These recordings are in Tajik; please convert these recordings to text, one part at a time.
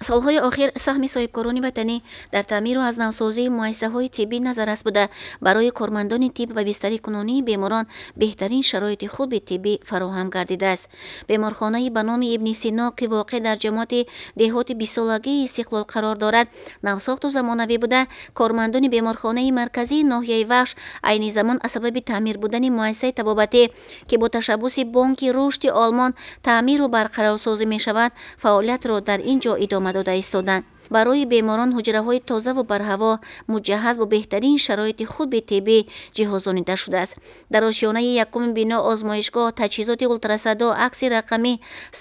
солҳои охир саҳми соҳибкорони ватанӣ дар таъмиру аз навсозии муассисаҳои тиббӣ назаррас буда барои кормандони тиб ва бистарикунонии беморон беҳтарин шароити хуби тиббӣ фароҳам гардидааст. Беморхонаи ба номи Ибни Сино ки воқеъ дар ҷамоати деҳоти бисолагии Истиқлол қарор дорад, навсохту замонавӣ буда кормандони беморхонаи марказии ноҳияи Вахш айни замон аз сабаби таъмир будани муассисаи табобатӣ ки бо ташаббуси Бонки рушди Олмон таъмиру барқарорсозӣ мешавад, фаъолиятро дар ин ҷо идома дода истоданд. барои беморон ҳуҷраҳои тозаву барҳаво муҷаҳҳаз бо беҳтарин шароити хуби тиббӣ ҷиҳозонида шудааст. дар ошёнаи якуми бино озмоишгоҳ таҷҳизоти ултрасадо, акси рақамӣ,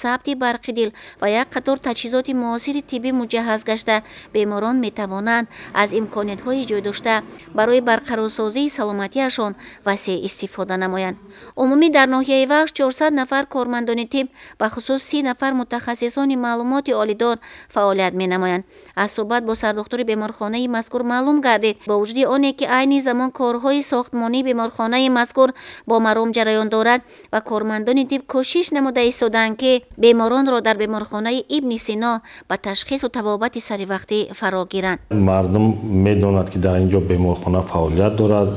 сабти барқи дил ва як қатор таҷҳизоти муосири тиббӣ муҷаҳҳаз гашта беморон метавонанд аз имкониятҳои ҷойдошта барои барқарорсозии саломатиашон васеъ истифода намоянд. умумӣ дар ноҳияи Вахш 400 нафар кормандони тиб ба хусус 30 нафар мутахассисони маълумоти олидор фаъолият менамоянд. аз суҳбат бо сардухтури беморхонаи мазкур маълум гардид бо вуҷуди оне ки айни замон корҳои сохтмонии беморхонаи мазкур бо маром ҷараён дорад ва кормандони тиб кӯшиш намуда истоданд ки беморонро дар беморхонаи Ибни Сино ба ташхису табобати саривақтӣ фаро гиранд. мардум медонад ки дар ин ҷо беморхона фаъолият дорад,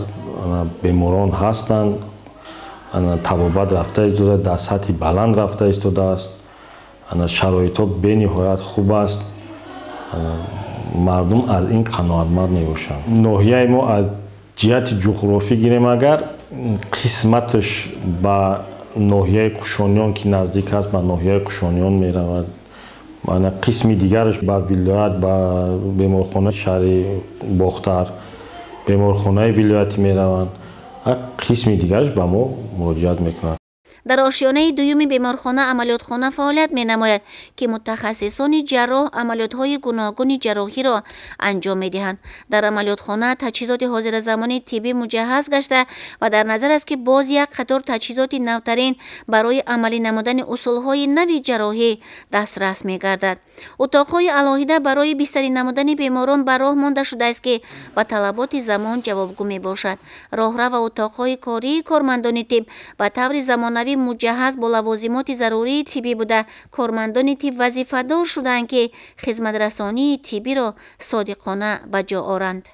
беморон ҳастанд, табобат рафта истодааст, дар сатҳи баланд рафта истодааст, шароитҳо бениҳоят хуб аст. мардум аз ин қаноатманд мебошанд. ноҳияи мо аз ҷиҳати ҷуғрофӣ гирем, агар қисматаш ба ноҳияи Кушониён ки наздик аст, ба ноҳияи Кушониён меравад, қисми дигараш ба вилоят, ба беморхонаи шаҳри Бохтар, беморхонаи вилоятӣ мераванд, қисми дигараш ба мо муроҷиат мекунанд. дар ошёнаи дуюми беморхона амалиётхона фаъолият менамояд ки мутахассисони ҷарроҳ амалиётҳои гуногуни ҷарроҳиро анҷом медиҳанд. дар амалиётхона таҷҳизоти ҳозиразамони тиббӣ муҷаҳҳаз гашта ва дар назар аст ки боз як қатор таҷҳизоти навтарин барои амалӣ намудани усулҳои нави ҷарроҳӣ дастрас мегардад. утоқҳои алоҳида барои бистарӣ намудани беморон ба роҳ монда шудааст ки ба талаботи замон ҷавобгӯ мебошад. роҳра ва утоқҳои кории кормандони тиб ба таври замонавӣ муҷаҳҳаз бо лавозимоти зарурии тиббӣ буда кормандони тиб вазифадор шуданд ки хизматрасонии тиббиро содиқона ба ҷо оранд.